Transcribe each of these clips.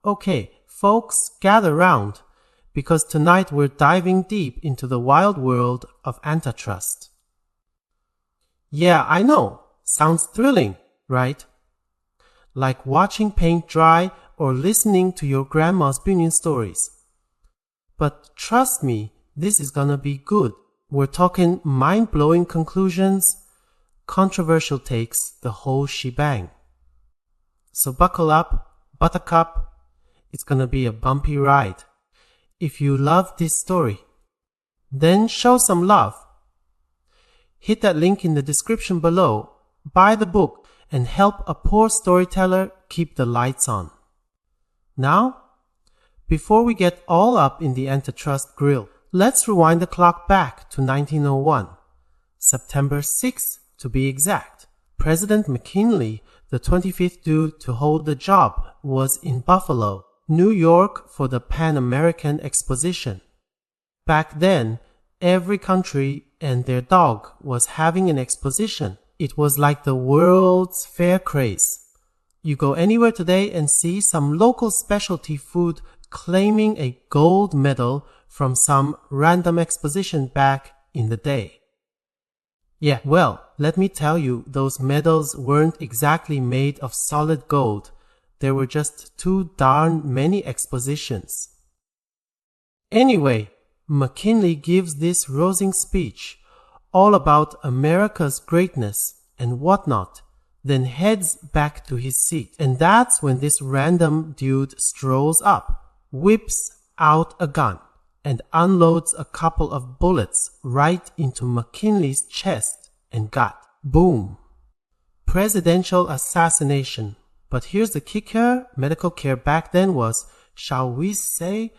Okay, folks, gather round, because tonight we're diving deep into the wild world of antitrust. Yeah, I know. Sounds thrilling, right? Like watching paint dry or listening to your grandma's Bunyan stories. But trust me, this is gonna be good. We're talking mind-blowing conclusions, controversial takes, the whole shebang. So buckle up, buttercup. It's gonna be a bumpy ride. If you love this story, then show some love. Hit that link in the description below, buy the book, and help a poor storyteller keep the lights on. Now, before we get all up in the antitrust grill, let's rewind the clock back to 1901, September 6th to be exact. President McKinley, the 25th dude to hold the job, was in Buffalo, New York for the Pan American Exposition. Back then, every country and their dog was having an exposition. It was like the world's fair craze. You go anywhere today and see some local specialty food claiming a gold medal from some random exposition back in the day. Yeah, well, let me tell you, those medals weren't exactly made of solid gold. There were just too darn many expositions. Anyway, McKinley gives this rousing speech all about America's greatness and whatnot, then heads back to his seat. And that's when this random dude strolls up, whips out a gun, and unloads a couple of bullets right into McKinley's chest and gut. Boom. Presidential assassination. But here's the kicker, medical care back then was, shall we say,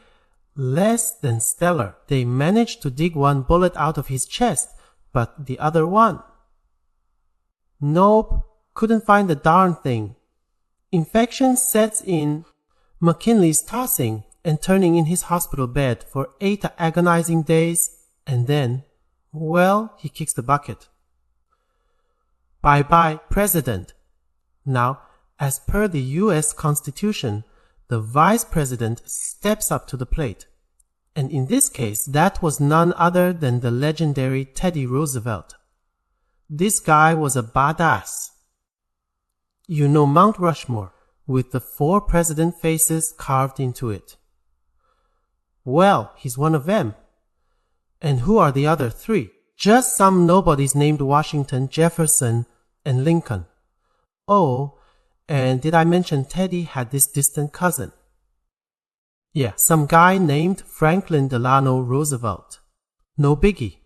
less than stellar. They managed to dig one bullet out of his chest, but the other one? Nope, couldn't find the darn thing. Infection sets in. McKinley's tossing and turning in his hospital bed for 8 agonizing days, and then, well, he kicks the bucket. Bye-bye, President. Now, as per the U.S. Constitution, the Vice President steps up to the plate. And in this case, that was none other than the legendary Teddy Roosevelt. This guy was a badass. You know Mount Rushmore, with the 4 president faces carved into it. Well, he's one of them. And who are the other 3? Just some nobodies named Washington, Jefferson, and Lincoln. Oh, and did I mention Teddy had this distant cousin? Yeah, some guy named Franklin Delano Roosevelt. No biggie.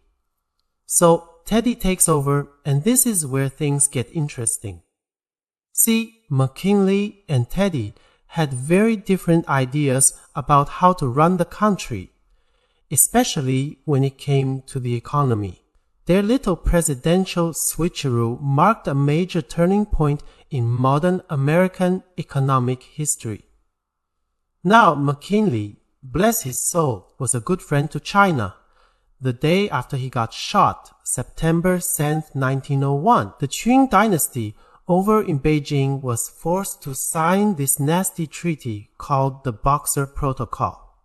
So Teddy takes over, and this is where things get interesting. See, McKinley and Teddy had very different ideas about how to run the country, especially when it came to the economy. Their little presidential switcheroo marked a major turning point in modern American economic history. Now, McKinley, bless his soul, was a good friend to China. The day after he got shot, September 10th, 1901, the Qing dynasty over in Beijing was forced to sign this nasty treaty called the Boxer Protocol.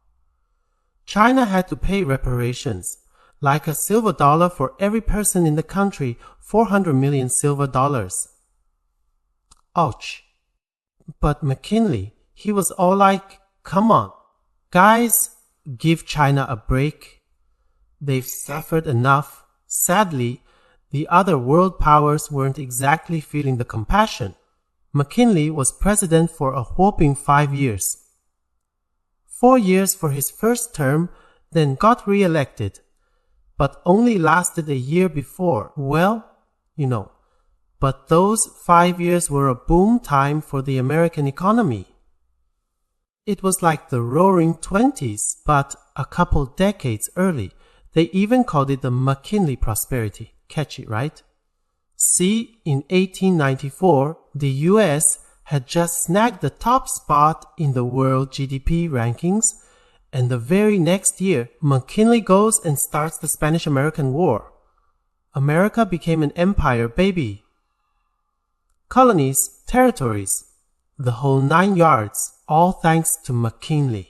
China had to pay reparations, like a silver dollar for every person in the country, 400 million silver dollars. Ouch. But McKinley, he was all like, come on, guys, give China a break. They've suffered enough. Sadly, the other world powers weren't exactly feeling the compassion. McKinley was president for a whopping 5 years. 4 years for his first term, then got re-elected, but only lasted a year before. Well, you know, but those 5 years were a boom time for the American economy. It was like the Roaring '20s, but a couple decades early. They even called it the McKinley prosperity. Catchy, right? See, in 1894, the US had just snagged the top spot in the world GDP rankings, and the very next year, McKinley goes and starts the Spanish-American War. America became an empire, baby. Colonies, territories, the whole 9 yards, all thanks to McKinley.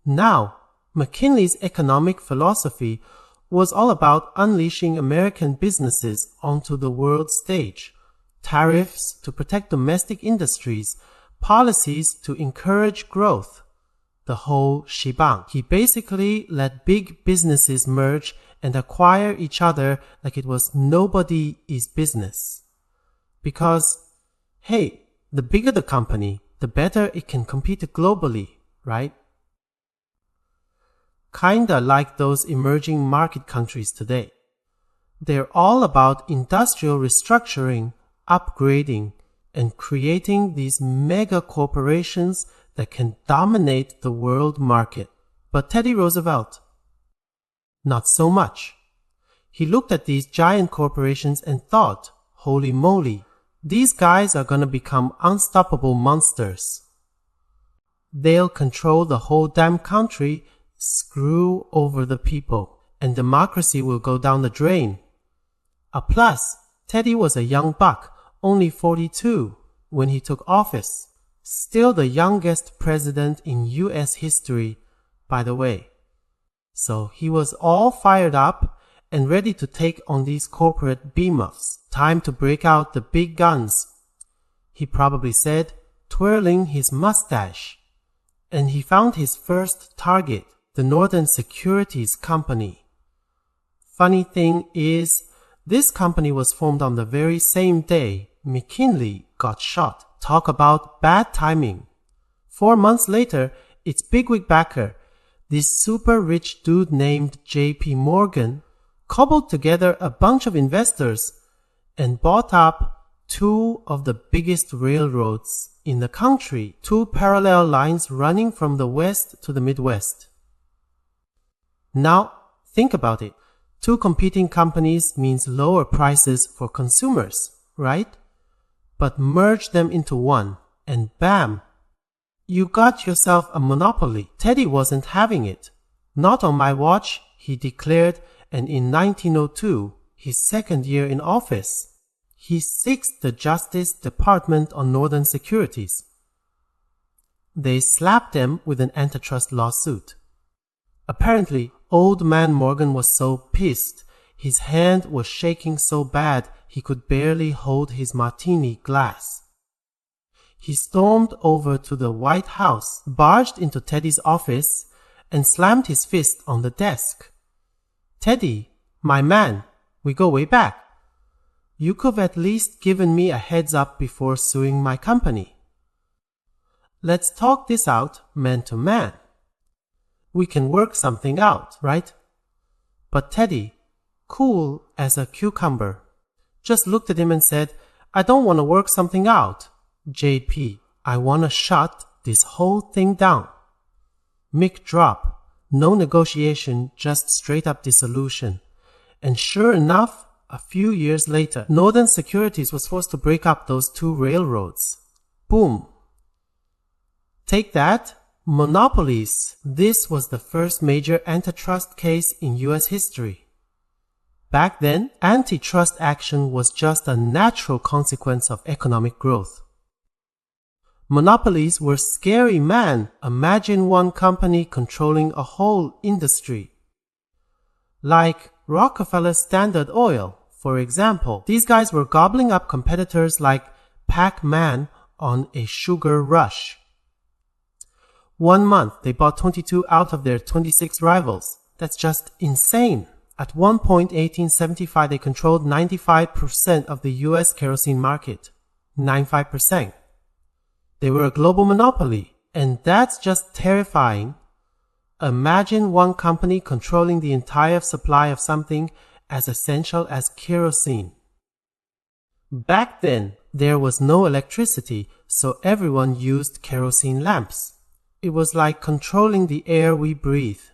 Now, McKinley's economic philosophy was all about unleashing American businesses onto the world stage, tariffs to protect domestic industries, policies to encourage growth, the whole shebang. He basically let big businesses merge and acquire each other like it was nobody is business. Because, hey, the bigger the company, the better it can compete globally, right? Kinda like those emerging market countries today. They're all about industrial restructuring, upgrading, and creating these mega corporations that can dominate the world market. But Teddy Roosevelt, not so much. He looked at these giant corporations and thought, holy moly, these guys are gonna become unstoppable monsters. They'll control the whole damn country, screw over the people, and democracy will go down the drain. Plus, Teddy was a young buck, only 42, when he took office. Still the youngest president in US history, by the way. So he was all fired up and ready to take on these corporate behemoths. Time to break out the big guns, he probably said, twirling his mustache. And he found his first target, the Northern Securities Company. Funny thing is, this company was formed on the very same day McKinley got shot. Talk about bad timing. 4 months later, its bigwig backer, this super rich dude named J.P. Morgan, cobbled together a bunch of investors and bought up 2 of the biggest railroads in the country, 2 parallel lines running from the west to the Midwest. Now, think about it. 2 competing companies means lower prices for consumers, right? But merge them into one, and bam! You got yourself a monopoly. Teddy wasn't having it. Not on my watch, he declared, and in 1902, his second year in office, he sixed the Justice Department on Northern Securities. They slapped him with an antitrust lawsuit. Apparently, Old Man Morgan was so pissed, his hand was shaking so bad he could barely hold his martini glass. He stormed over to the White House, barged into Teddy's office, and slammed his fist on the desk. Teddy, my man, we go way back. You could have at least given me a heads up before suing my company. Let's talk this out man to man. We can work something out, right? But Teddy, cool as a cucumber, just looked at him and said, I don't want to work something out. JP, I want to shut this whole thing down. Mic drop. No negotiation, just straight up dissolution. And sure enough, a few years later, Northern Securities was forced to break up those 2 railroads. Boom. Take that. Monopolies. This was the first major antitrust case in US history. Back then, antitrust action was just a natural consequence of economic growth. Monopolies were scary, man. Imagine one company controlling a whole industry. Like Rockefeller Standard Oil, for example. These guys were gobbling up competitors like Pac-Man on a sugar rush. 1 month, they bought 22 out of their 26 rivals. That's just insane. At one point, 1875, they controlled 95% of the US kerosene market. 95%. They were a global monopoly, and that's just terrifying. Imagine one company controlling the entire supply of something as essential as kerosene. Back then, there was no electricity, so everyone used kerosene lamps. It was like controlling the air we breathe.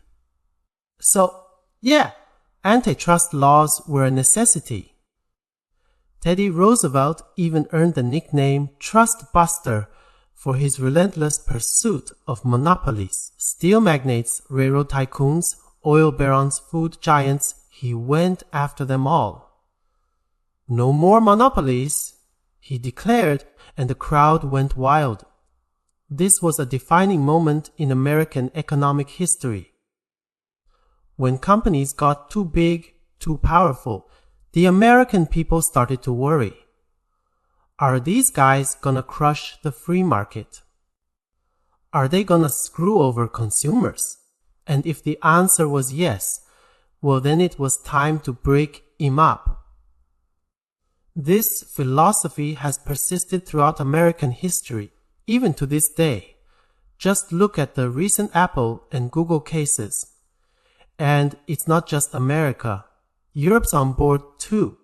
So, yeah, antitrust laws were a necessity. Teddy Roosevelt even earned the nickname Trust Buster for his relentless pursuit of monopolies. Steel magnates, railroad tycoons, oil barons, food giants, he went after them all. No more monopolies, he declared, and the crowd went wild. This was a defining moment in American economic history. When companies got too big, too powerful, the American people started to worry. Are these guys gonna crush the free market? Are they gonna screw over consumers? And if the answer was yes, well then it was time to break him up. This philosophy has persisted throughout American history, even to this day. Just look at the recent Apple and Google cases. And it's not just America. Europe's on board too.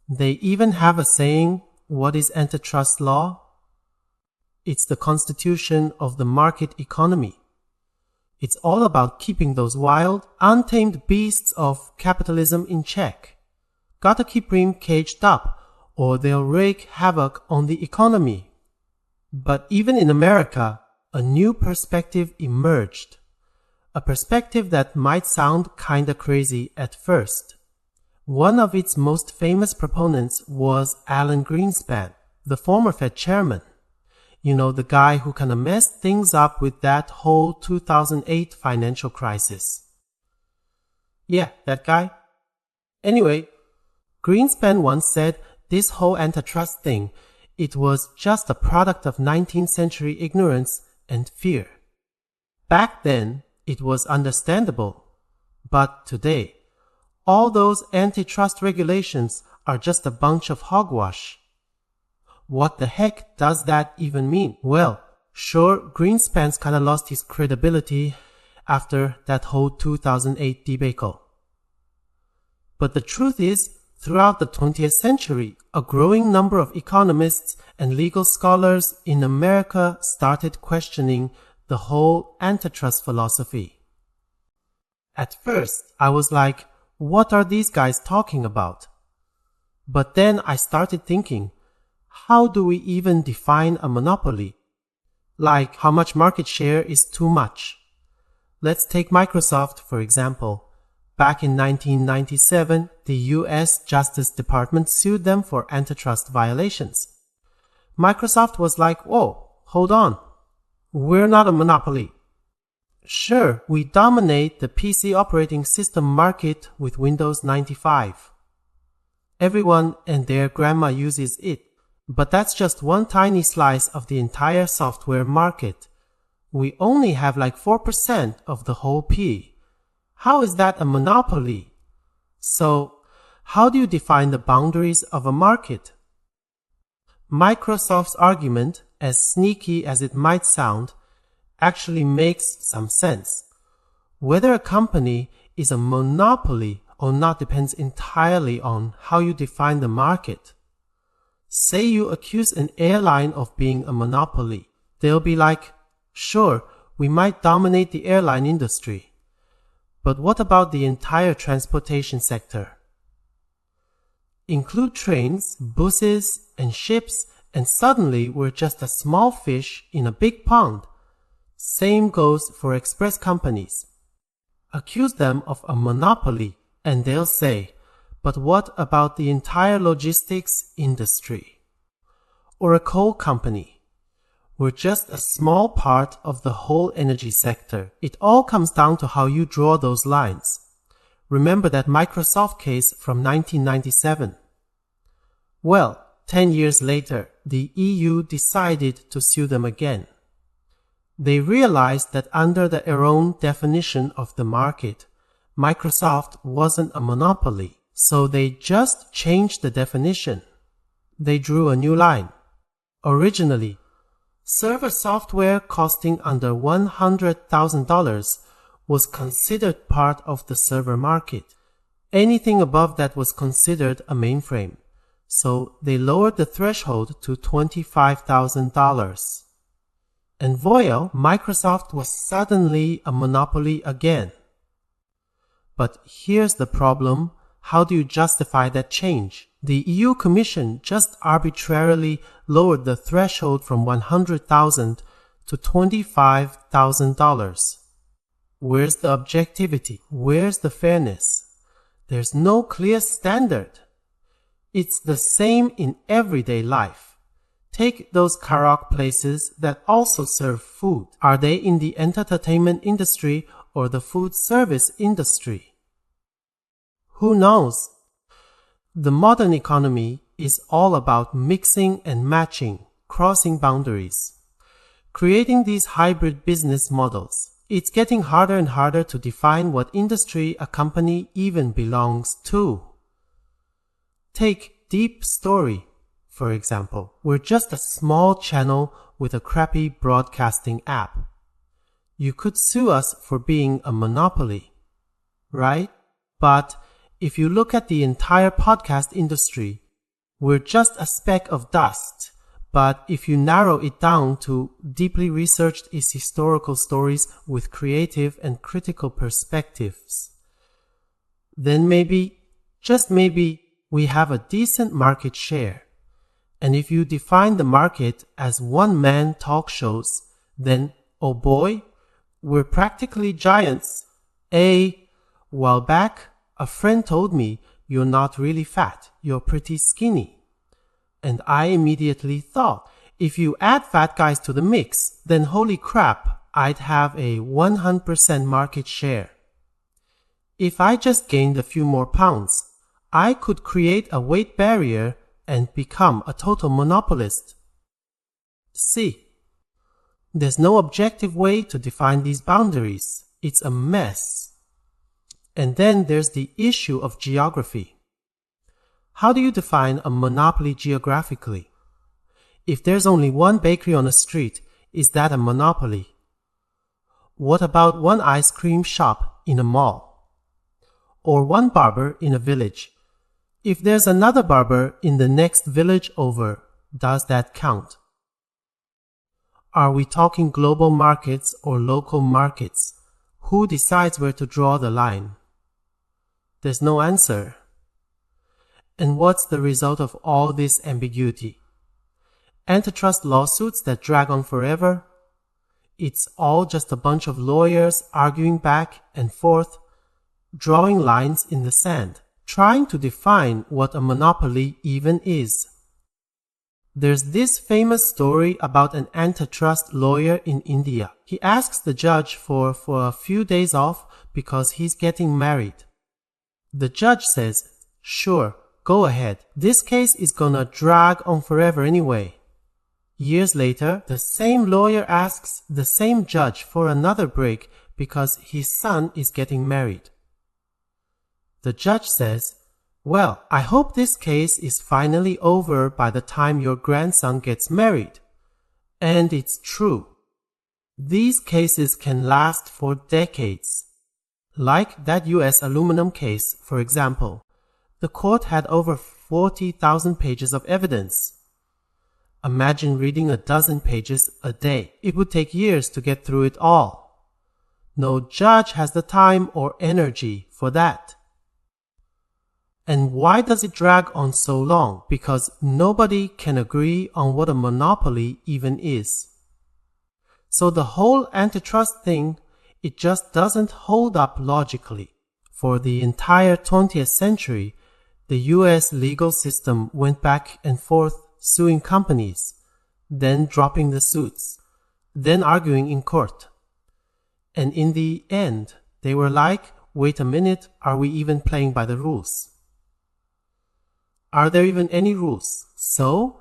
They even have a saying, what is antitrust law? It's the constitution of the market economy. It's all about keeping those wild, untamed beasts of capitalism in check. Gotta keep them caged up, or they'll wreak havoc on the economy. But even in America, a new perspective emerged. A perspective that might sound kinda crazy at first. One of its most famous proponents was Alan Greenspan, the former Fed chairman. You know, the guy who kinda messed things up with that whole 2008 financial crisis. Yeah, that guy. Anyway, Greenspan once said this whole antitrust thing, it was just a product of 19th century ignorance and fear. Back then, it was understandable. But today, all those antitrust regulations are just a bunch of hogwash. What the heck does that even mean? Well, sure, Greenspan's kinda lost his credibility after that whole 2008 debacle. But the truth is, throughout the 20th century, a growing number of economists and legal scholars in America started questioning the whole antitrust philosophy. At first, I was like, what are these guys talking about? But then I started thinking, how do we even define a monopoly? Like, how much market share is too much? Let's take Microsoft, for example. Back in 1997, the US Justice Department sued them for antitrust violations. Microsoft was like, whoa, hold on. We're not a monopoly. Sure, we dominate the PC operating system market with Windows 95. Everyone and their grandma uses it. But that's just one tiny slice of the entire software market. We only have like 4% of the whole P. How is that a monopoly? So, how do you define the boundaries of a market? Microsoft's argument, as sneaky as it might sound, actually makes some sense. Whether a company is a monopoly or not depends entirely on how you define the market. Say you accuse an airline of being a monopoly. They'll be like, sure, we might dominate the airline industry. But what about the entire transportation sector? Include trains, buses, and ships, and suddenly we're just a small fish in a big pond. Same goes for express companies. Accuse them of a monopoly, and they'll say, but what about the entire logistics industry? Or a coal company? We're just a small part of the whole energy sector. It all comes down to how you draw those lines. Remember that Microsoft case from 1997. Well, 10 years later, the EU decided to sue them again. They realized that under their own definition of the market, Microsoft wasn't a monopoly. So they just changed the definition. They drew a new line. Originally, server software costing under $100,000 was considered part of the server market. Anything above that was considered a mainframe. So they lowered the threshold to $25,000. And voila, Microsoft was suddenly a monopoly again. But here's the problem. How do you justify that change? The EU Commission just arbitrarily lowered the threshold from $100,000 to $25,000. Where's the objectivity? Where's the fairness? There's no clear standard. It's the same in everyday life. Take those karaoke places that also serve food. Are they in the entertainment industry or the food service industry? Who knows? The modern economy is all about mixing and matching, crossing boundaries, creating these hybrid business models. It's getting harder and harder to define what industry a company even belongs to. Take Deep Story, for example. We're just a small channel with a crappy broadcasting app. You could sue us for being a monopoly, right? But if you look at the entire podcast industry, we're just a speck of dust. But if you narrow it down to deeply researched historical stories with creative and critical perspectives, then maybe, just maybe, we have a decent market share. And if you define the market as one-man talk shows, then, oh boy, we're practically giants. A while back, a friend told me, "You're not really fat, you're pretty skinny." And I immediately thought, if you add fat guys to the mix, then holy crap, I'd have a 100% market share. If I just gained a few more pounds, I could create a weight barrier and become a total monopolist. See, there's no objective way to define these boundaries. It's a mess. And then there's the issue of geography. How do you define a monopoly geographically? If there's only one bakery on a street, is that a monopoly? What about one ice cream shop in a mall? Or one barber in a village? If there's another barber in the next village over, does that count? Are we talking global markets or local markets? Who decides where to draw the line? There's no answer. And what's the result of all this ambiguity? Antitrust lawsuits that drag on forever? It's all just a bunch of lawyers arguing back and forth, drawing lines in the sand, trying to define what a monopoly even is. There's this famous story about an antitrust lawyer in India. He asks the judge for a few days off because he's getting married. The judge says, "Sure, go ahead. This case is gonna drag on forever anyway." Years later, the same lawyer asks the same judge for another break because his son is getting married. The judge says, "Well, I hope this case is finally over by the time your grandson gets married." And it's true. These cases can last for decades. Like that US aluminum case, for example. The court had over 40,000 pages of evidence. Imagine reading a dozen pages a day. It would take years to get through it all. No judge has the time or energy for that. And why does it drag on so long? Because nobody can agree on what a monopoly even is. So the whole antitrust thing, it just doesn't hold up logically. For the entire 20th century, the US legal system went back and forth suing companies, then dropping the suits, then arguing in court. And in the end, they were like, wait a minute, are we even playing by the rules? Are there even any rules? So,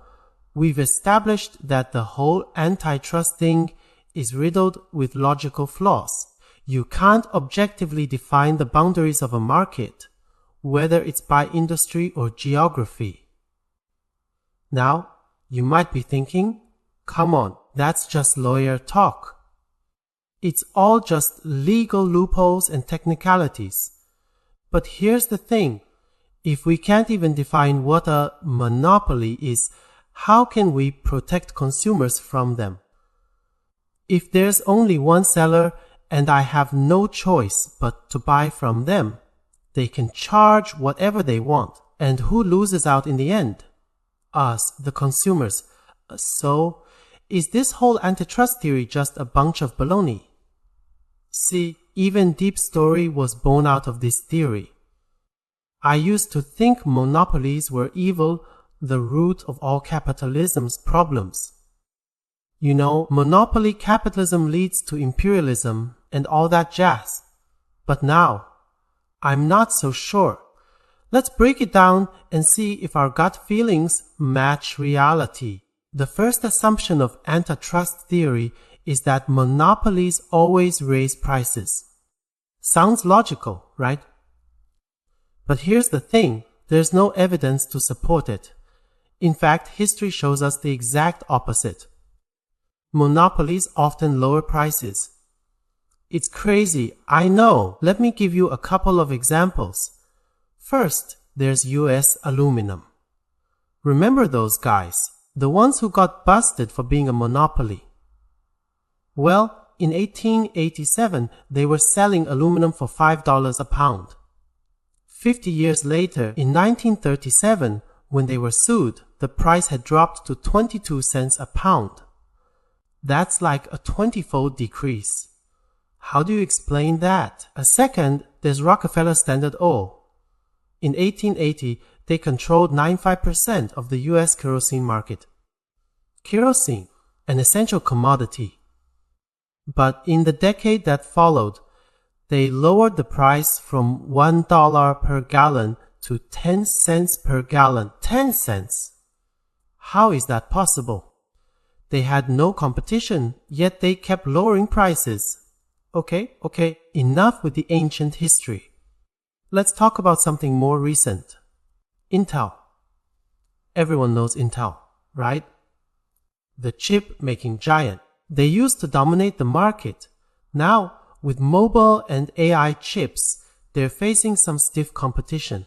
we've established that the whole antitrust thing is riddled with logical flaws. You can't objectively define the boundaries of a market, whether it's by industry or geography. Now, you might be thinking, come on, that's just lawyer talk. It's all just legal loopholes and technicalities. But here's the thing. If we can't even define what a monopoly is, how can we protect consumers from them? If there's only one seller and I have no choice but to buy from them, they can charge whatever they want. And who loses out in the end? Us, the consumers. So, is this whole antitrust theory just a bunch of baloney? See, even Deep Story was born out of this theory. I used to think monopolies were evil the root of all capitalism's problems. You know, monopoly capitalism leads to imperialism and all that jazz. But now, I'm not so sure. Let's break it down and see if our gut feelings match reality. The first assumption of antitrust theory is that monopolies always raise prices. Sounds logical, right? But here's the thing, there's no evidence to support it. In fact, history shows us the exact opposite. Monopolies often lower prices. It's crazy, I know. Let me give you a couple of examples. First, there's US aluminum. Remember those guys, the ones who got busted for being a monopoly? Well, in 1887, they were selling aluminum for $5 a pound. 50 years later, in 1937, when they were sued, the price had dropped to 22 cents a pound. That's like a 20-fold decrease. How do you explain that? A second, there's Rockefeller Standard Oil. In 1880, they controlled 95% of the US kerosene market. Kerosene, an essential commodity. But in the decade that followed, they lowered the price from $1 per gallon to 10 cents per gallon. 10 cents! How is that possible? They had no competition, yet they kept lowering prices. Okay, enough with the ancient history. Let's talk about something more recent. Intel. Everyone knows Intel, right? The chip-making giant. They used to dominate the market. Now, with mobile and AI chips, they're facing some stiff competition.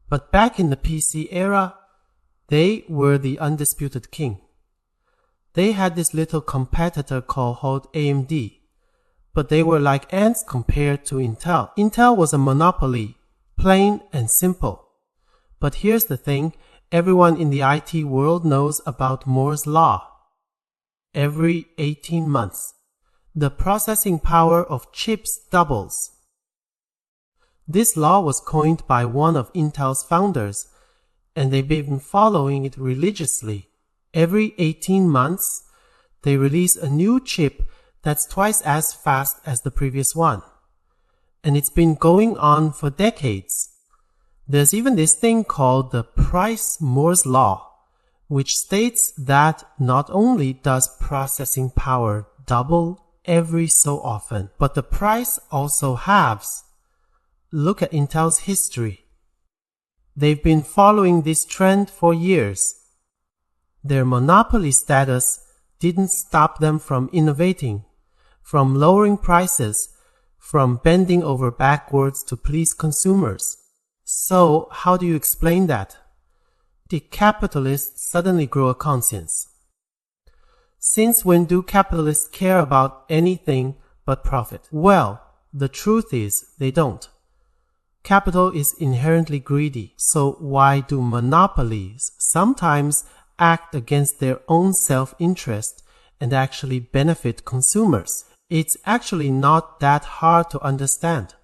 But back in the PC era, they were the undisputed king. They had this little competitor called AMD, but they were like ants compared to Intel. Intel was a monopoly, plain and simple. But here's the thing, everyone in the IT world knows about Moore's Law. Every 18 months, the processing power of chips doubles. This law was coined by one of Intel's founders, and they've been following it religiously. Every 18 months, they release a new chip that's twice as fast as the previous one. And it's been going on for decades. There's even this thing called the Price-Moore's Law, which states that not only does processing power double every so often, but the price also halves. Look at Intel's history. They've been following this trend for years. Their monopoly status didn't stop them from innovating, from lowering prices, from bending over backwards to please consumers. So, how do you explain that? Did capitalists suddenly grow a conscience? Since when do capitalists care about anything but profit? Well, the truth is they don't. Capital is inherently greedy, so why do monopolies sometimes act against their own self-interest and actually benefit consumers? It's actually not that hard to understand.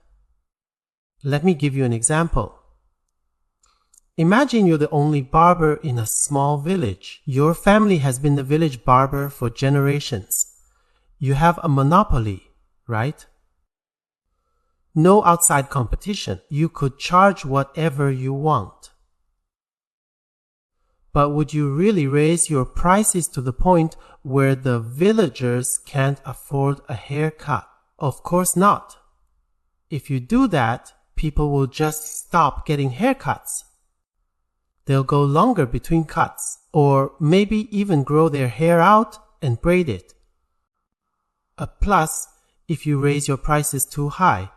Let me give you an example. Imagine you're the only barber in a small village. Your family has been the village barber for generations. You have a monopoly, right? No outside competition. You could charge whatever you want. But would you really raise your prices to the point where the villagers can't afford a haircut? Of course not. If you do that, people will just stop getting haircuts. They'll go longer between cuts, or maybe even grow their hair out and braid it. Plus, if you raise your prices too high,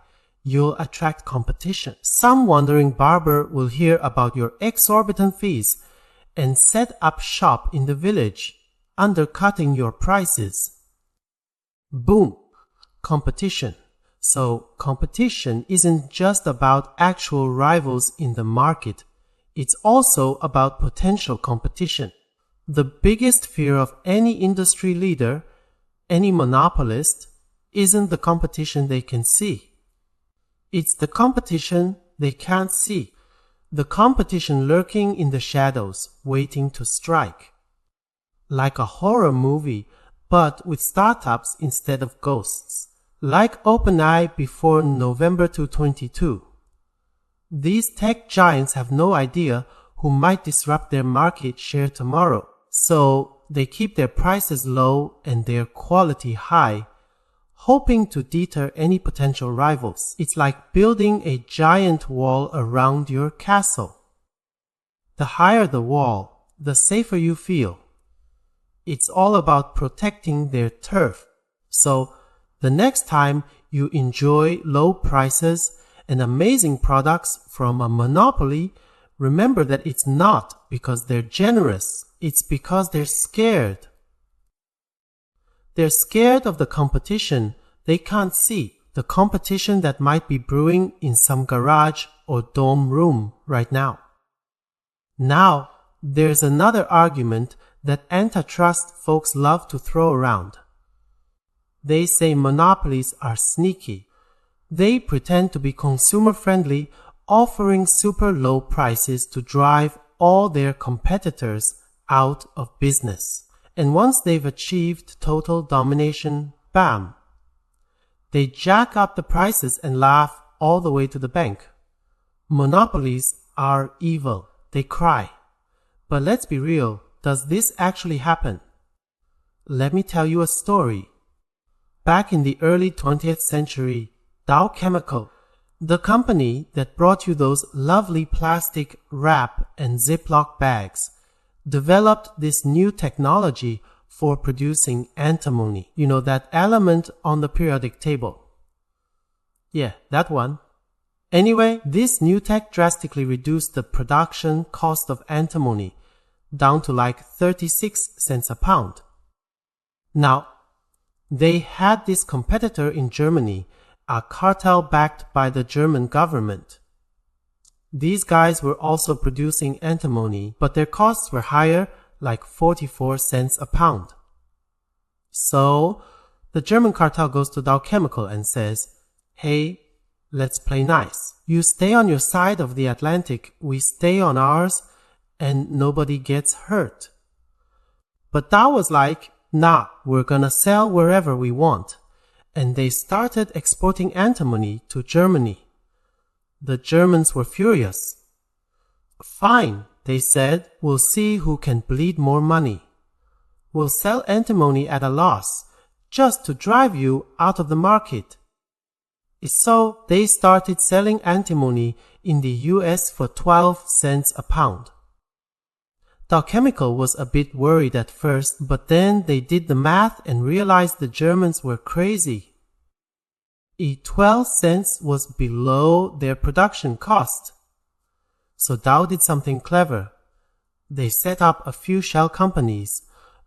you'll attract competition. Some wandering barber will hear about your exorbitant fees and set up shop in the village, undercutting your prices. Boom! Competition. So, competition isn't just about actual rivals in the market. It's also about potential competition. The biggest fear of any industry leader, any monopolist, isn't the competition they can see. It's the competition they can't see. The competition lurking in the shadows, waiting to strike. Like a horror movie, but with startups instead of ghosts. Like OpenAI before November 2022. These tech giants have no idea who might disrupt their market share tomorrow. So they keep their prices low and their quality high, hoping to deter any potential rivals. It's like building a giant wall around your castle. The higher the wall, the safer you feel. It's all about protecting their turf. So the next time you enjoy low prices and amazing products from a monopoly, remember that it's not because they're generous. It's because they're scared. They're scared of the competition they can't see, the competition that might be brewing in some garage or dorm room right now. Now, there's another argument that antitrust folks love to throw around. They say monopolies are sneaky. They pretend to be consumer-friendly, offering super low prices to drive all their competitors out of business. And once they've achieved total domination, bam! They jack up the prices and laugh all the way to the bank. Monopolies are evil. They cry. But let's be real, does this actually happen? Let me tell you a story. Back in the early 20th century, Dow Chemical, the company that brought you those lovely plastic wrap and Ziploc bags, developed this new technology for producing antimony. You know, that element on the periodic table. Yeah, that one. Anyway, this new tech drastically reduced the production cost of antimony down to like 36 cents a pound. Now, they had this competitor in Germany, a cartel backed by the German government. These guys were also producing antimony, but their costs were higher, like 44 cents a pound. So, the German cartel goes to Dow Chemical and says, "Hey, let's play nice. You stay on your side of the Atlantic, we stay on ours, and nobody gets hurt." But Dow was like, "Nah, we're gonna sell wherever we want." And they started exporting antimony to Germany. The Germans were furious. "Fine," they said, "we'll see who can bleed more money. We'll sell antimony at a loss, just to drive you out of the market." So they started selling antimony in the US for 12 cents a pound. Dow Chemical was a bit worried at first, but then they did the math and realized the Germans were crazy. 12 cents was below their production cost. So Dow did something clever. They set up a few shell companies,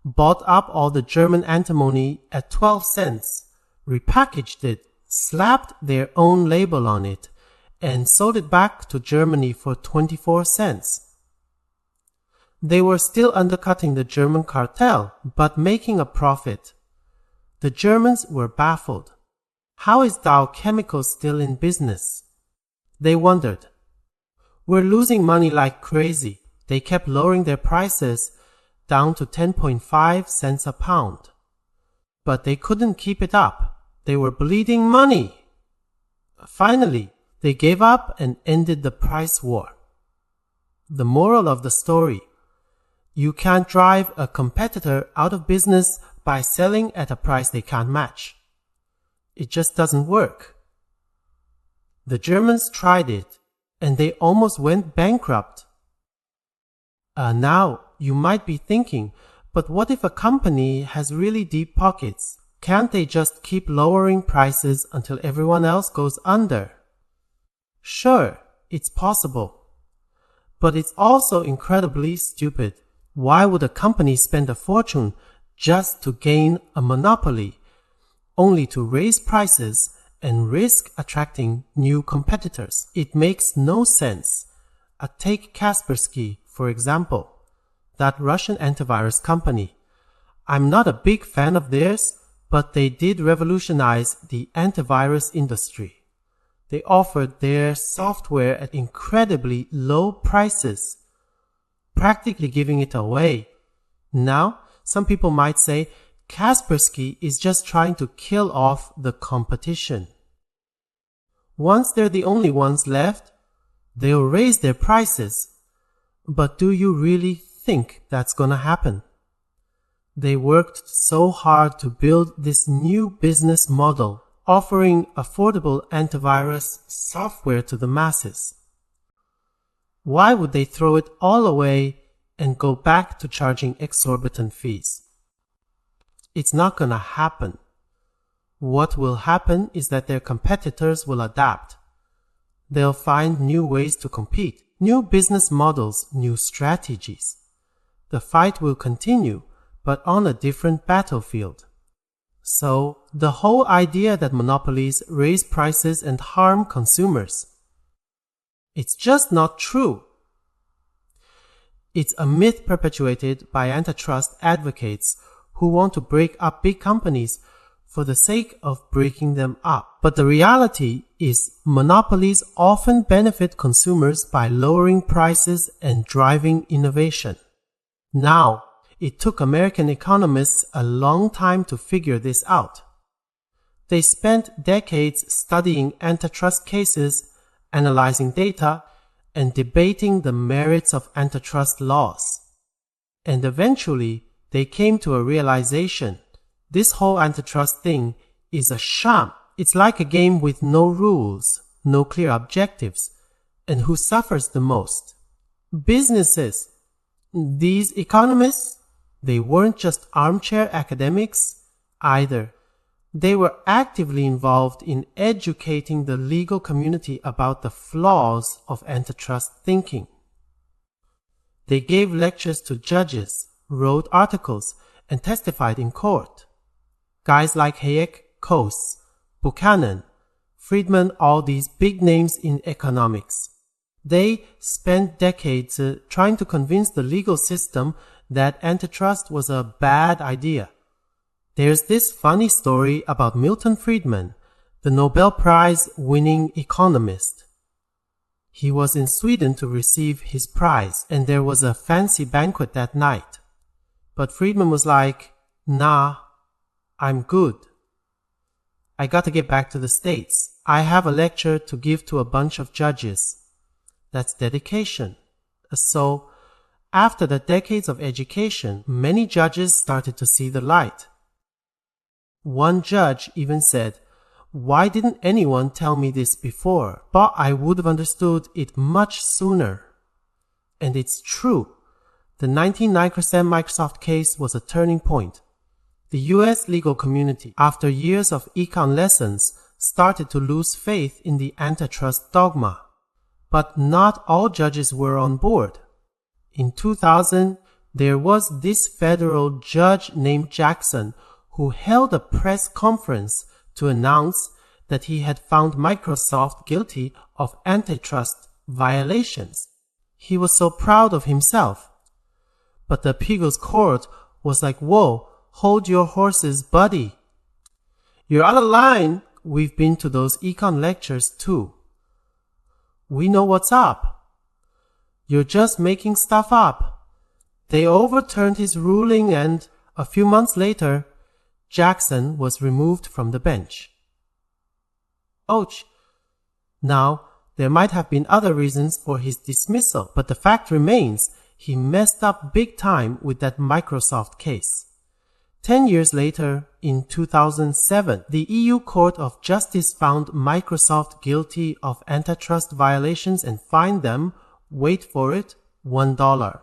bought up all the German antimony at 12 cents, repackaged it, slapped their own label on it, and sold it back to Germany for 24 cents. They were still undercutting the German cartel, but making a profit. The Germans were baffled. How is Dow Chemical still in business? They wondered. We're losing money like crazy. They kept lowering their prices down to 10.5 cents a pound. But they couldn't keep it up. They were bleeding money. Finally, they gave up and ended the price war. The moral of the story: you can't drive a competitor out of business by selling at a price they can't match. It just doesn't work. The Germans tried it, and they almost went bankrupt. Now, you might be thinking, but what if a company has really deep pockets? Can't they just keep lowering prices until everyone else goes under? Sure, it's possible. But it's also incredibly stupid. Why would a company spend a fortune just to gain a monopoly, only to raise prices and risk attracting new competitors? It makes no sense. Take Kaspersky, for example, that Russian antivirus company. I'm not a big fan of theirs, but they did revolutionize the antivirus industry. They offered their software at incredibly low prices, practically giving it away. Now, some people might say Kaspersky is just trying to kill off the competition. Once they're the only ones left, they'll raise their prices. But do you really think that's gonna happen? They worked so hard to build this new business model, offering affordable antivirus software to the masses. Why would they throw it all away and go back to charging exorbitant fees? It's not gonna happen. What will happen is that their competitors will adapt. They'll find new ways to compete, new business models, new strategies. The fight will continue, but on a different battlefield. So, the whole idea that monopolies raise prices and harm consumers, it's just not true. It's a myth perpetuated by antitrust advocates who want to break up big companies for the sake of breaking them up. But the reality is monopolies often benefit consumers by lowering prices and driving innovation. Now, it took American economists a long time to figure this out. They spent decades studying antitrust cases, analyzing data, and debating the merits of antitrust laws. And eventually, they came to a realization. This whole antitrust thing is a sham. It's like a game with no rules, no clear objectives. And who suffers the most? Businesses. These economists, they weren't just armchair academics either. They were actively involved in educating the legal community about the flaws of antitrust thinking. They gave lectures to judges, wrote articles, and testified in court. Guys like Hayek, Coase, Buchanan, Friedman, all these big names in economics. They spent decades trying to convince the legal system that antitrust was a bad idea. There's this funny story about Milton Friedman, the Nobel Prize winning economist. He was in Sweden to receive his prize, and there was a fancy banquet that night. But Friedman was like, "Nah, I'm good. I gotta get back to the States. I have a lecture to give to a bunch of judges." That's dedication. So, after the decades of education, many judges started to see the light. One judge even said, "Why didn't anyone tell me this before? But I would have understood it much sooner." And it's true. The 1990 Microsoft case was a turning point. The US legal community, after years of econ lessons, started to lose faith in the antitrust dogma. But not all judges were on board. In 2000, there was this federal judge named Jackson who held a press conference to announce that he had found Microsoft guilty of antitrust violations. He was so proud of himself. But the appeals court was like, "Whoa, hold your horses, buddy. You're out of line. We've been to those econ lectures too. We know what's up. You're just making stuff up." They overturned his ruling, and a few months later, Jackson was removed from the bench. Ouch. Now, there might have been other reasons for his dismissal, but the fact remains he messed up big time with that Microsoft case. 10 years later, in 2007, the EU Court of Justice found Microsoft guilty of antitrust violations and fined them, wait for it, $1.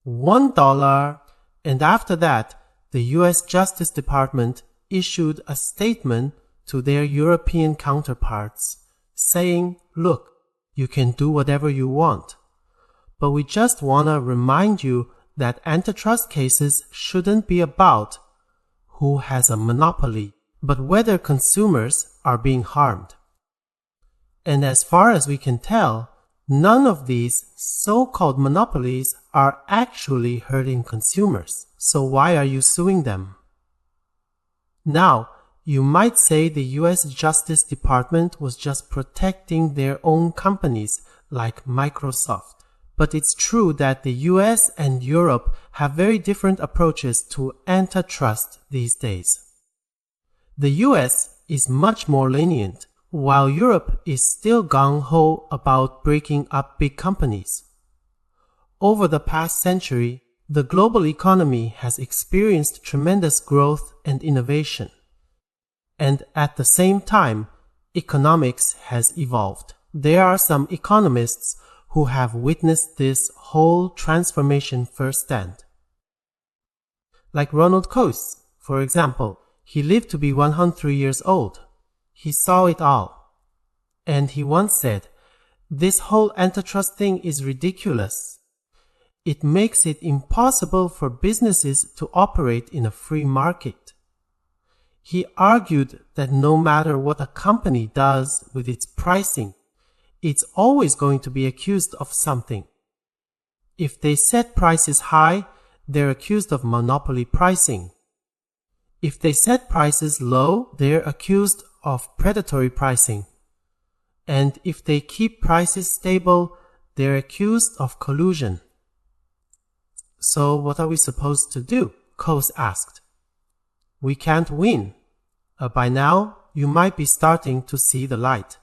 $1, and after that, the US Justice Department issued a statement to their European counterparts, saying, "Look, you can do whatever you want, but we just want to remind you that antitrust cases shouldn't be about who has a monopoly, but whether consumers are being harmed." And as far as we can tell, none of these so-called monopolies are actually hurting consumers. So why are you suing them? Now, You might say the US Justice Department was just protecting their own companies like Microsoft. But it's true that the US and Europe have very different approaches to antitrust these days. The US is much more lenient, while Europe is still gung-ho about breaking up big companies. Over the past century, the global economy has experienced tremendous growth and innovation. And at the same time, economics has evolved. There are some economists who have witnessed this whole transformation firsthand. Like Ronald Coase, for example, he lived to be 103 years old. He saw it all. And he once said, "This whole antitrust thing is ridiculous. It makes it impossible for businesses to operate in a free market." He argued that no matter what a company does with its pricing, it's always going to be accused of something. If they set prices high, they're accused of monopoly pricing. If they set prices low, they're accused of predatory pricing. And if they keep prices stable, they're accused of collusion. So what are we supposed to do? Coase asked. We can't win. By now, you might be starting to see the light.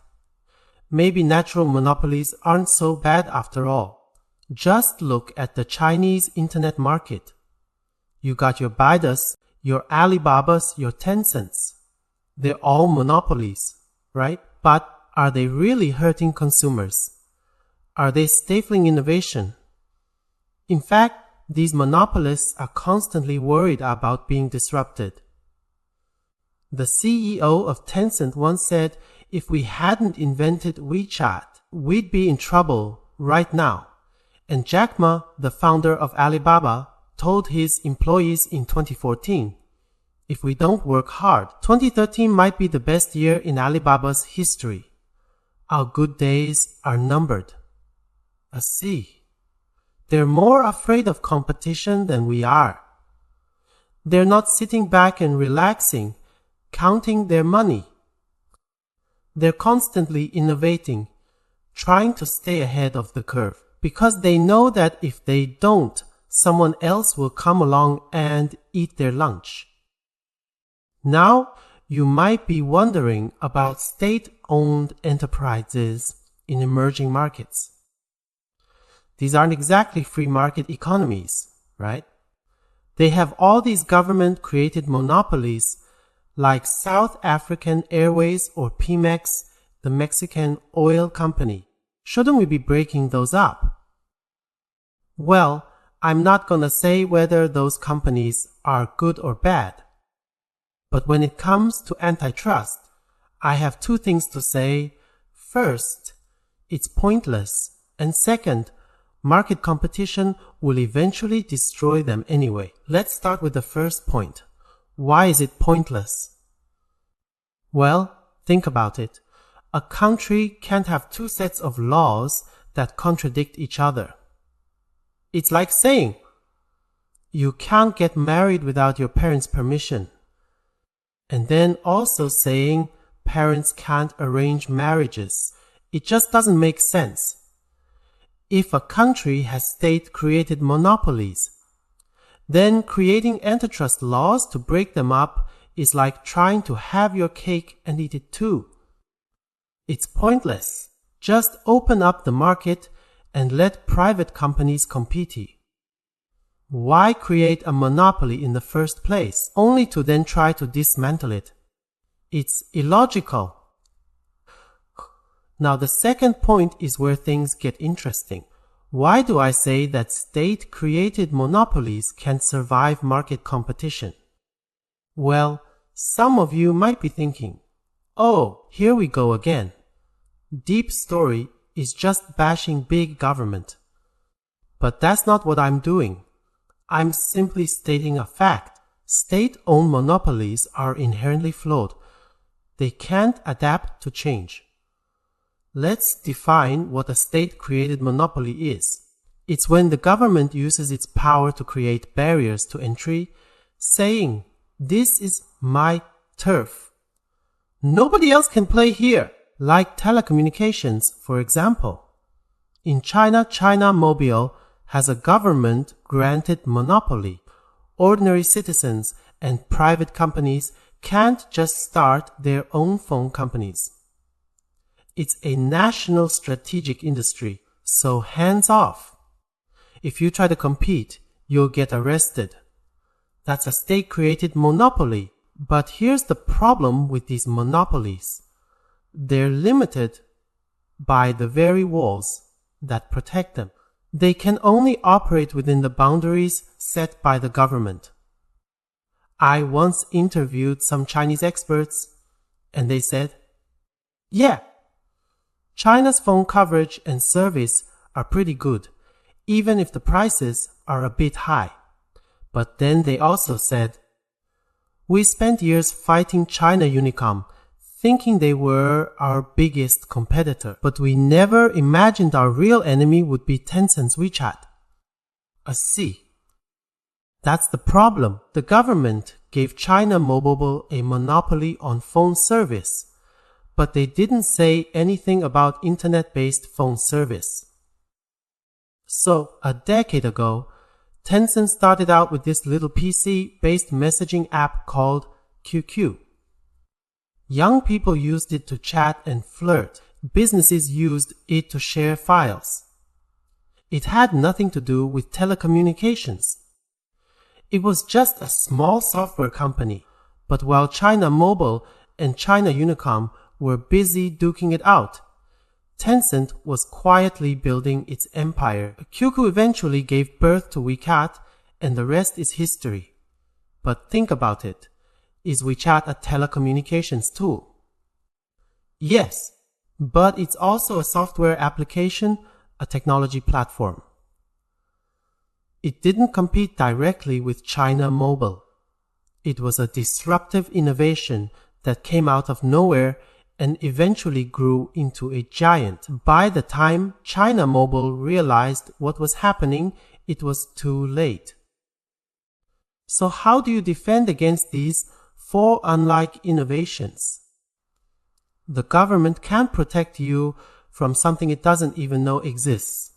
Maybe natural monopolies aren't so bad after all. Just look at the Chinese internet market. You got your Baidas, your Alibabas, your Tencents. They're all monopolies, right? But are they really hurting consumers? Are they stifling innovation? In fact, these monopolists are constantly worried about being disrupted. The CEO of Tencent once said, if we hadn't invented WeChat, we'd be in trouble right now. And Jack Ma, the founder of Alibaba, told his employees in 2014, if we don't work hard, 2013 might be the best year in Alibaba's history. Our good days are numbered. I see. They're more afraid of competition than we are. They're not sitting back and relaxing, counting their money. They're constantly innovating, trying to stay ahead of the curve, because they know that if they don't, someone else will come along and eat their lunch. Now, you might be wondering about state-owned enterprises in emerging markets. These aren't exactly free market economies, right? They have all these government-created monopolies like South African Airways or Pemex, the Mexican oil company. Shouldn't we be breaking those up? Well, I'm not gonna say whether those companies are good or bad. But when it comes to antitrust, I have two things to say. First, it's pointless. And second, market competition will eventually destroy them anyway. Let's start with the first point. Why is it pointless? Well, think about it. A country can't have two sets of laws that contradict each other. It's like saying, you can't get married without your parents' permission. And then also saying parents can't arrange marriages. It just doesn't make sense. If a country has state-created monopolies, then creating antitrust laws to break them up is like trying to have your cake and eat it too. It's pointless. Just open up the market and let private companies compete. Why create a monopoly in the first place, only to then try to dismantle it? It's illogical. Now the second point is where things get interesting. Why do I say that state-created monopolies can survive market competition? Well, some of you might be thinking, oh, here we go again. Deep Story is just bashing big government. But that's not what I'm doing. I'm simply stating a fact. State-owned monopolies are inherently flawed. They can't adapt to change. Let's define what a state-created monopoly is. It's when the government uses its power to create barriers to entry, saying, this is my turf, Nobody else can play here, like telecommunications, for example. In China, China Mobile has a government-granted monopoly. Ordinary citizens and private companies can't just start their own phone companies. It's a national strategic industry, so hands off. If you try to compete, you'll get arrested. That's a state-created monopoly. But here's the problem with these monopolies. They're limited by the very walls that protect them. They can only operate within the boundaries set by the government. I once interviewed some Chinese experts, and they said, yeah, China's phone coverage and service are pretty good, even if the prices are a bit high. But then they also said, we spent years fighting China Unicom, thinking they were our biggest competitor, but we never imagined our real enemy would be Tencent's WeChat. See, that's the problem. The government gave China Mobile a monopoly on phone service, but they didn't say anything about internet-based phone service. So, a decade ago, Tencent started out with this little PC-based messaging app called QQ. Young people used it to chat and flirt. Businesses used it to share files. It had nothing to do with telecommunications. It was just a small software company. But while China Mobile and China Unicom were busy duking it out, Tencent was quietly building its empire. QQ eventually gave birth to WeChat, and the rest is history. But think about it. Is WeChat a telecommunications tool? Yes, but it's also a software application, a technology platform. It didn't compete directly with China Mobile. It was a disruptive innovation that came out of nowhere and eventually grew into a giant. By the time China Mobile realized what was happening, it was too late. So how do you defend against these four unlike innovations? The government can't protect you from something it doesn't even know exists.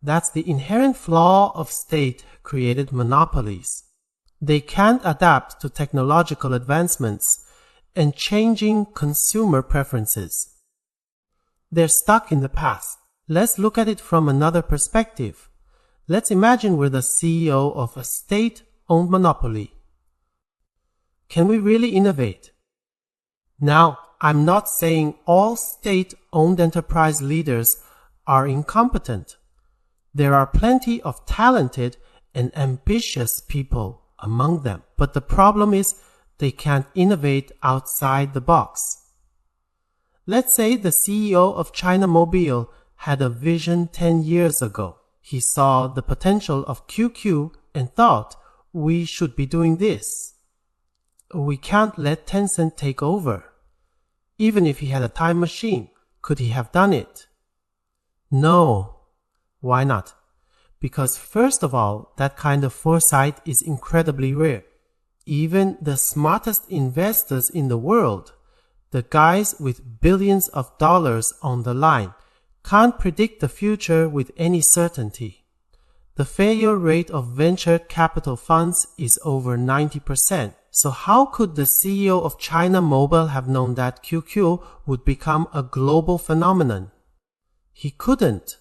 That's the inherent flaw of state-created monopolies. They can't adapt to technological advancements and changing consumer preferences. They're stuck in the past. Let's look at it from another perspective. Let's imagine we're the CEO of a state-owned monopoly. Can we really innovate? Now, I'm not saying all state-owned enterprise leaders are incompetent. There are plenty of talented and ambitious people among them. But the problem is they can't innovate outside the box. Let's say the CEO of China Mobile had a vision 10 years ago. He saw the potential of QQ and thought, we should be doing this. We can't let Tencent take over. Even if he had a time machine, could he have done it? No. Why not? Because first of all, that kind of foresight is incredibly rare. Even the smartest investors in the world, the guys with billions of dollars on the line, can't predict the future with any certainty. The failure rate of venture capital funds is over 90%. So how could the CEO of China Mobile have known that QQ would become a global phenomenon? He couldn't.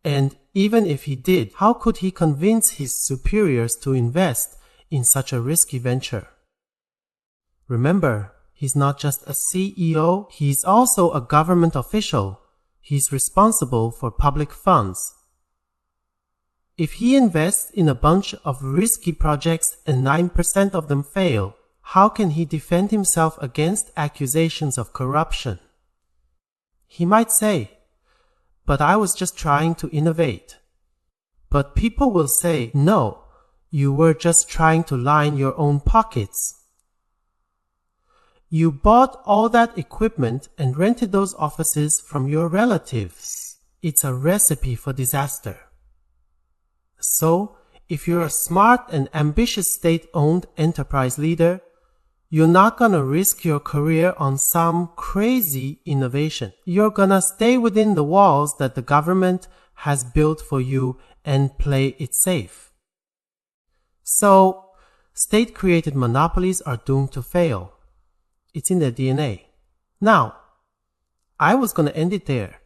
And even if he did, how could he convince his superiors to invest in such a risky venture? Remember, he's not just a CEO, he's also a government official. He's responsible for public funds. If he invests in a bunch of risky projects and 9% of them fail, how can he defend himself against accusations of corruption? He might say, but I was just trying to innovate. But people will say, no, you were just trying to line your own pockets. You bought all that equipment and rented those offices from your relatives. It's a recipe for disaster. So, if you're a smart and ambitious state-owned enterprise leader, You're not gonna risk your career on some crazy innovation. You're gonna stay within the walls that the government has built for you and play it safe. So, state-created monopolies are doomed to fail. It's in their DNA. Now, I was gonna end it there.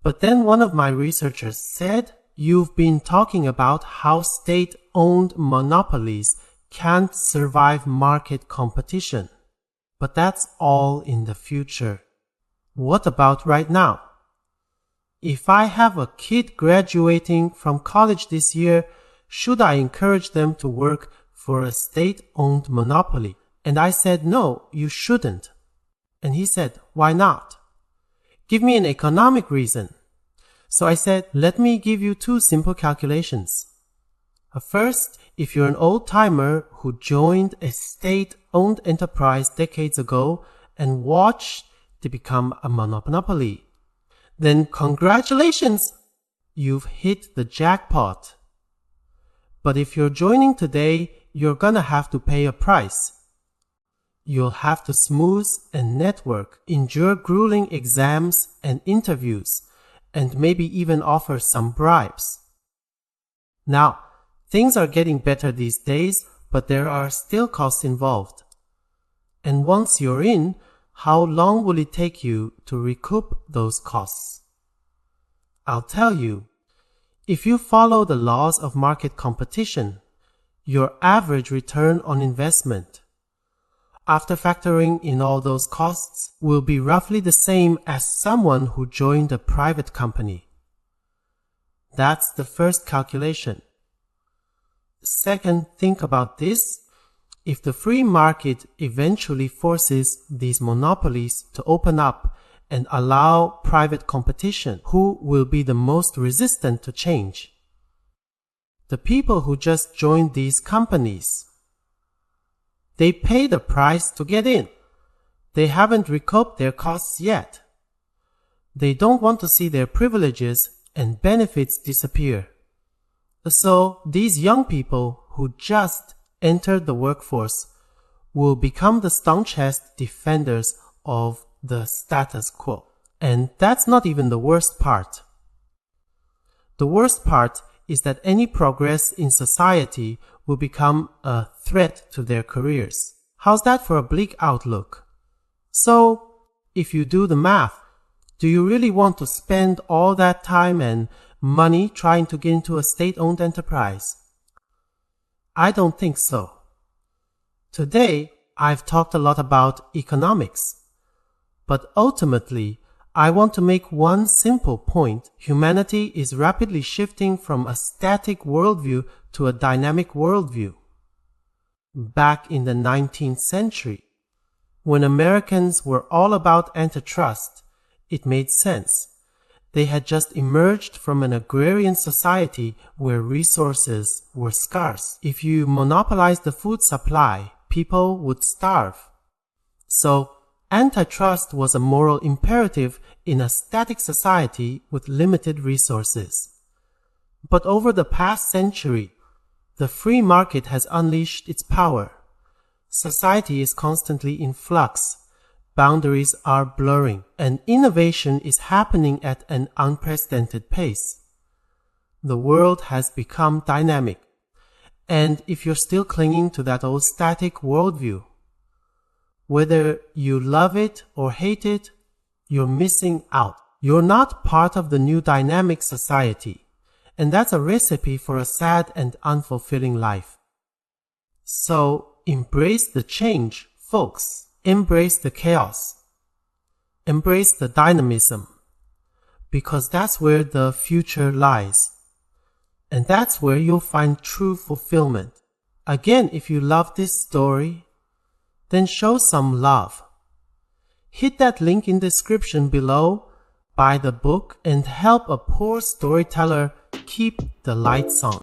But then one of my researchers said, you've been talking about how state-owned monopolies can't survive market competition. But that's all in the future. What about right now? If I have a kid graduating from college this year, should I encourage them to work for a state-owned monopoly? And I said, no, you shouldn't. And he said, why not? Give me an economic reason. So I said, let me give you two simple calculations. First, if you're an old-timer who joined a state-owned enterprise decades ago and watched it become a monopoly, then congratulations, you've hit the jackpot. But if you're joining today, you're gonna have to pay a price. You'll have to smooth and network, endure grueling exams and interviews, and maybe even offer some bribes. Now, things are getting better these days, but there are still costs involved. And once you're in, how long will it take you to recoup those costs? I'll tell you, if you follow the laws of market competition, your average return on investment, after factoring in all those costs, will be roughly the same as someone who joined a private company. That's the first calculation. Second, think about this. If the free market eventually forces these monopolies to open up and allow private competition, who will be the most resistant to change? The people who just joined these companies. They pay the price to get in. They haven't recouped their costs yet. They don't want to see their privileges and benefits disappear. So these young people who just entered the workforce will become the staunchest defenders of the status quo. And that's not even the worst part. The worst part is that any progress in society will become a threat to their careers. How's that for a bleak outlook? So, if you do the math, do you really want to spend all that time and money trying to get into a state-owned enterprise? I don't think so. Today, I've talked a lot about economics, but ultimately, I want to make one simple point. Humanity is rapidly shifting from a static worldview to a dynamic worldview. Back in the 19th century, when Americans were all about antitrust, it made sense. They had just emerged from an agrarian society where resources were scarce. If you monopolized the food supply, people would starve. So, antitrust was a moral imperative in a static society with limited resources. But over the past century, the free market has unleashed its power. Society is constantly in flux. Boundaries are blurring, and innovation is happening at an unprecedented pace. The world has become dynamic. And if you're still clinging to that old static worldview, whether you love it or hate it, you're missing out. You're not part of the new dynamic society. And that's a recipe for a sad and unfulfilling life. So, embrace the change, folks. Embrace the chaos. Embrace the dynamism. Because that's where the future lies. And that's where you'll find true fulfillment. Again, if you love this story, then show some love. Hit that link in the description below, buy the book, and help a poor storyteller keep the lights on.